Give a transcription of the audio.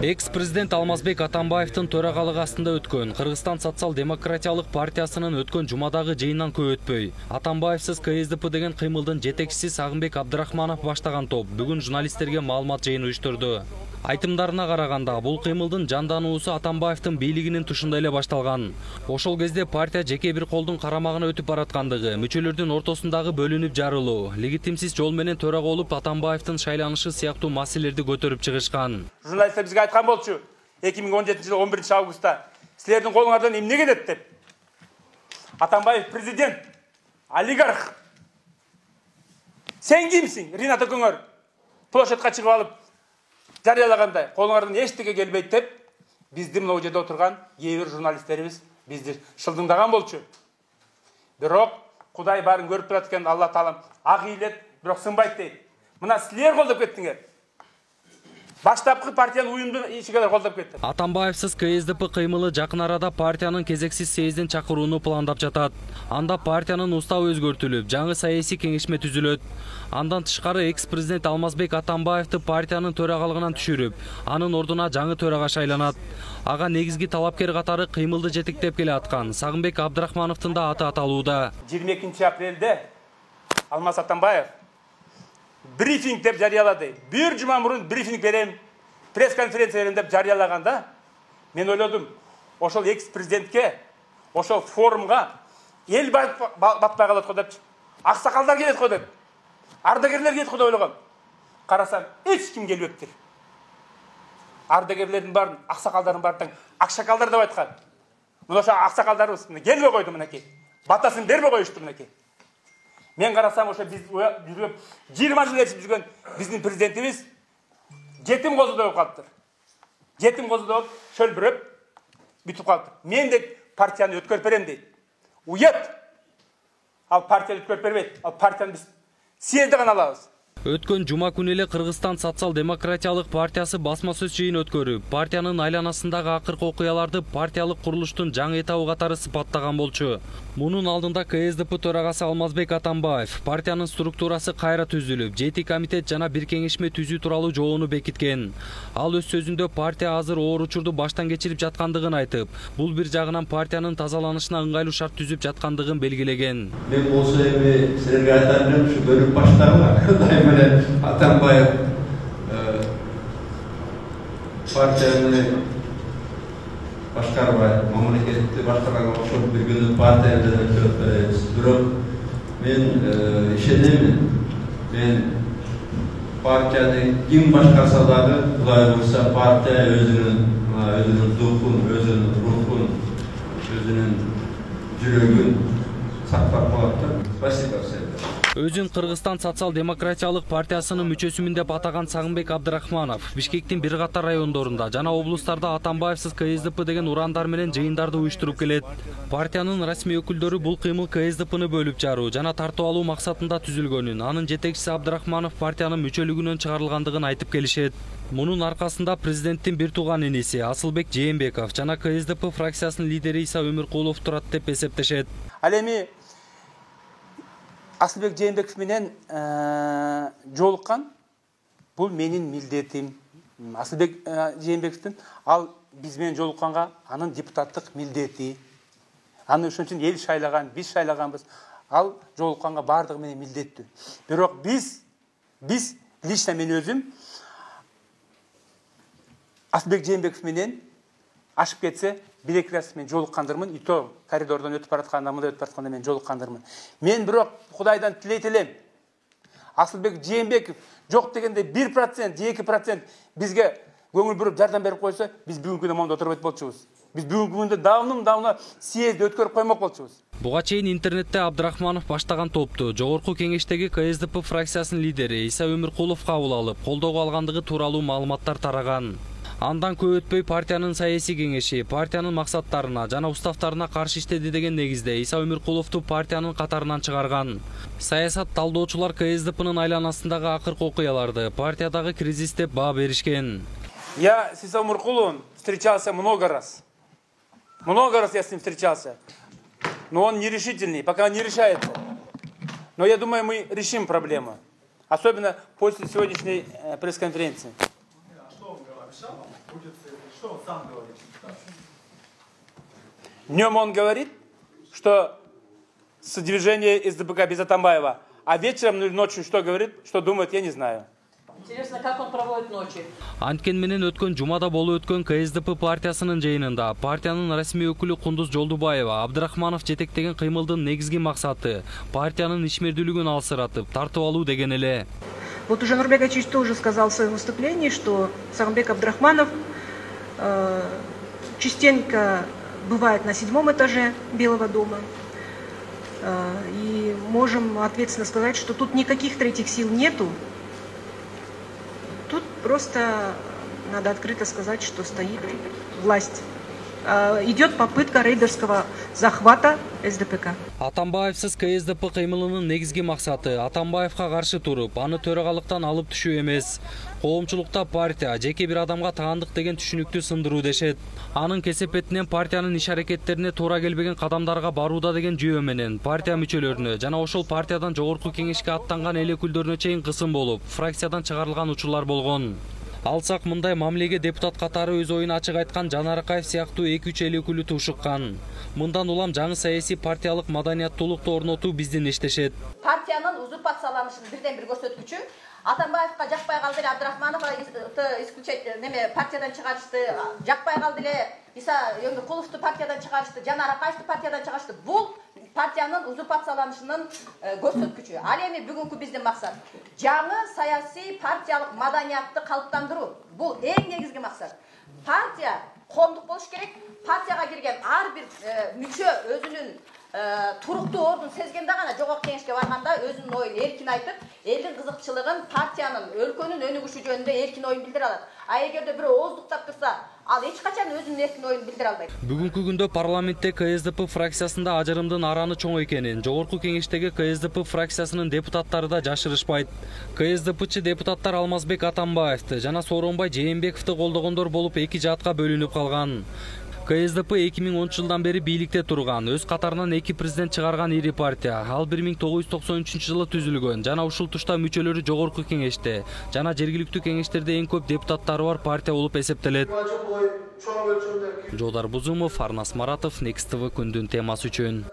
Экс-президент Алмазбек Атамбаевтың төрагалыгы астында өткөн Кыргызстан социал-демократиялык партиясынын өткөн жумадагы жыйындан көп өтпөй Атамбаевсыз КСДП деген кыймылдын жетекчиси Сагынбек Абдрахманов баштаган топ бүгүн журналисттерге маалымат жыйыны уюштурду. Айтымдарына караганда, бул кыймылдын жандануусу Атамбаевтын бийлигинин тушунда эле башталган. Ошол кезде партия жеке бир колдун карамагына өтүп бараткандыгы, мүчөлөрдүн ортосундагы бөлүнүп жарылуу, легитимсиз жол менен төрага болуп Атамбаевтын шайланышы сыяктуу маселелерди көтөрүп чыгышкан. Журналисттер бизге айткан болчу 2017 жылы 11 августта силердин колуңардан эмне келет деп. Атамбаев президент, олигарх. Сен кимсиң? Ринат Өкөңөр площадка чыгып алып жарыялагандай колуңардан эчтеке келбейт деп, бизди мына жерде отурган кээ бир журналисттерибиз бизди шылдыңдаган болчу. Бирок Кудай барын көрүп турат экен, Алла таалам ак ыйлет, бирок сынбайт дейт. Мына силер колдоп кеттиңер. Баштапкы партиянын уюмдун ишигелер колдоп кетти. Атамбаевсыз КСДП кыймылы жакын арада партиянын кезексиз съездин чакырууну пландап жатат. Анда партиянын уставы өзгөртүлүп, жаңы саясий кеңешме түзүлөт. Андан тышкары экс-президент Алмазбек Атамбаевти партиянын төрагалыгынан түшүрүп, анын ордуна жаңы төрага шайланат. Ага негизги талапкер катары кыймылды жетектеп келе аткан Сагынбек Абдрахмановдун да аты аталууда. 22 апрелде Алмаз Атамбаев брифинг деп жарыялады. Бир жума мурун брифинг берем, пресс-конференция берем деп жарыялаганда, мен ойлодум, ошол экс-президентке, ошол форумга эл батпай калат го деп, аксакалдар келет го деп, ардагерлер келет го деп ойлогом. Карасам, эч ким келбептир. Ардагерлердин баарын, аксакалдардын баарын акшакалдар деп айткан. Мына ошо аксакалдарыбыз келбей койду мынакей. Батасын бербей коюшту мынакей. Мен карасам, ошо биз жүрүп 20 жыл ээрчип жүргөн биздин президентибиз жетим козу болуп калыптыр. Жетим козу болуп шөлбүрөп бүтүп калыптыр. Мен де партияны өткөрүп берем дейт. Уят. Ал партияны өткөрүп бербейт. Ал партияны биз съезде гана алабыз. Өткөн жума күнү эле Кыргызстан социал-демократиялык партиясы басма сөз жыйын өткөрүп, партиянын айланасындагы акыркы окуяларды партиялык курулуштун жаңы этабы катары сыпаттаган болчу. Мунун алдында КСДП төрагасы Алмазбек Атамбаев партиянын структурасы кайра түзүлүп, жети комитет жана бир кеңешме түзүү тууралуу жобону бекиткен. Ал өз сөзүндө партия азыр оор учурду баштан кечирип жаткандыгын айтып, бул бир жагынан партиянын тазаланышына ыңгайлуу шарт түзүп жаткандыгын белгилеген. Мен болсо эми силерге айтам элем, ушу бөлүп баштагыла. Атамбаев партияны башкарбай, мамлекетти башкарганга окшоп бир күнү партияны өтүп беребиз. Бирок мен ишенемин. Мен партияны ким башкарса дагы, Кудай буйрса, партия өзүнүн духун, өзүнүн рухун, өзүнүн жүрөгүн сактап калат. Спасибо всем. Өзүн Кыргызстан социал-демократиялык партиясынын мүчөсүмүн деп атаган Сагынбек Абдрахманов Бишкектин бир катар райондорунда жана облустарда Атамбаевсыз КСДП деген урандар менен жыйындарды уюштуруп келет. Партиянын расмий өкүлдөрү бул кыймыл КСДПны бөлүп жаруу жана тартып алуу максатында түзүлгөнүн, анын жетекчиси Абдрахманов партиянын мүчөлүгүнөн чыгарылгандыгын айтып келишет. Мунун аркасында президенттин бир тууган иниси Асылбек Жээнбеков жана КСДП фракциясынын лидери Иса Өмүркулов турат деп эсептешет. Ал эми Асылбек Жээнбеков менен жолуккан бул менин милдетим. Асылбек Жээнбековдун ал биз менен жолукканга анын депутаттык милдети. Аны ошон үчүн эл шайлаган, биз шайлаганбыз. Ал жолукканга бардыгы менен милдеттүү. Бирок биз лично мен өзүм Асылбек Жээнбеков менен ашып кетсе, бир-эки раз мен жолуккандырмын, и то коридордон өтүп баратканда, мындай өтүп баратканда мен жолуккандырмын. Мен бирок Кудайдан тилейт элем. Асылбек Жээнбеков жок дегенде 1%, 2% бизге көңүл буруп жардам берип койсо, биз бүгүнкү күндө монда отурбайт болчубуз. Биз бүгүнкү күндө давно съездди өткөрүп коймок болчубуз. Буга чейин интернетте Абдрахманов баштаган топту жогорку кеңештеги КСДП фракциясынын лидери Иса Өмүркулов кабыл алып, колдоого алгандыгы тууралуу маалыматтар тараган. Андан көп өтпөй партиянын саясий кеңеши партиянын максаттарына жана уставтарына каршы иштеди деген негизде Иса Өмүркуловду партиянын катарынан чыгарган. Саясат талдоочулар КСДПнын айланасындагы акыркы окуяларды партиядагы кризис деп баа беришкен. Я с Исой Өмүркуловым встречался много раз. Много раз я с ним встречался. Но он нерешительный, пока не решается. Но я думаю, мы решим проблему. Особенно после сегодняшней пресс-конференции. Что он сам говорит? Днем он говорит, что с движения СДПК без Атамбаева, а вечером или ночью что говорит, что думает, я не знаю. Интересно, как он проводит ночи? Анткени менен өткөн жумада болуп өткөн КСДП партиясынын жыйынында партиянын расмий өкүлү Кундуз Жолдубаева Абдрахманов жетектеген кыймылдын негизги максаты партиянын ишмердүүлүгүн алсыратып, тартып алуу деген эле. Вот уже Нурбек Ачич тоже сказал в своем выступлении, что Сагынбек Абдрахманов частенько бывает на 7-м этаже Белого дома. И можем ответственно сказать, что тут никаких третьих сил нету. Тут просто надо открыто сказать, что стоит власть. Идет попытка рейдерского захвата СДПК. Атамбаевсыз КСДП кыймылынын негизги максаты Атамбаевга каршы туруп, аны төрагалыктан алып түшүү эмес. Коомчулукта партия жеке бир адамга таандык деген түшүнүктү сындыруу дешет. Анын кесепетинен партиянын иш аракеттерине туура келбеген кадамдарга барууда деген жүйө менен партия мүчөлөрүнө жана ошол партиядан жогорку кеңешке аттанган эл өкүлдөрүнө чейин кысым болуп, фракциядан чыгарылган учурлар болгон. Алсак мындай мамилеге депутат катары өз оюн ачык айткан Жан Аракаев сыяктуу 2-3 эл өкүлү тушуккан. Мындан улам жаңы саясий партиялык маданияттуулукту орнотуу биздин иштешет. Партиянын узурпацияланышынын бирден бир көрсөткүчү Атамбаевка жакпай калды эле, Абдрахмановго исключать партиядан чыгарышты, жакпай калды эле, Иса Өңүркуловду партиядан чыгарышты, Жан Аракаевди партиядан чыгарышты. Бул партиянын узурпацияланышынын көрсөткүчү. Ал эми бүгүнкү биздин максат жаңы саясий партиялык маданиятты калыптандыруу. Бул эң негизги максат. Партия коомдук болуш керек. Партияга кирген ар бир мүчө өзүнүн туруктуу ордун сезгенде гана жогорку кеңешке барганда өзүнүн оюн эркин айтып, элдин кызыкчылыгын, партиянын, өлкөнүн өнүгүшү жөнүндө эркин оюн билдире алат. А эгерде бирөө ооздуктап турса, ал эч качан өзүнүн эркин оюн билдире албайт. Бүгүнкү күндө парламентте КСДП фракциясында ажырымдын араны чоң экенин жогорку кеңештеги КСДП фракциясынын депутаттары да жашырышпайт. КСДПчы депутаттар Алмазбек Атамбаевди жана Сооронбай Жээнбековду колдогондор болуп эки жаатка бөлүнүп калган. КСДП 2010 жылдан бери бийликте турган, өз катарынан 2 президент чыгарган ири партия. Ал 1993 жылы түзүлгөн жана ушул тушта мүчөлөрү жогорку кеңеште жана жергиликтүү кеңештерде эң көп депутаттары бар партия болуп эсептелет. Жодар Бузумов, Арнас Маратов, Next TV күндүн темасы үчүн.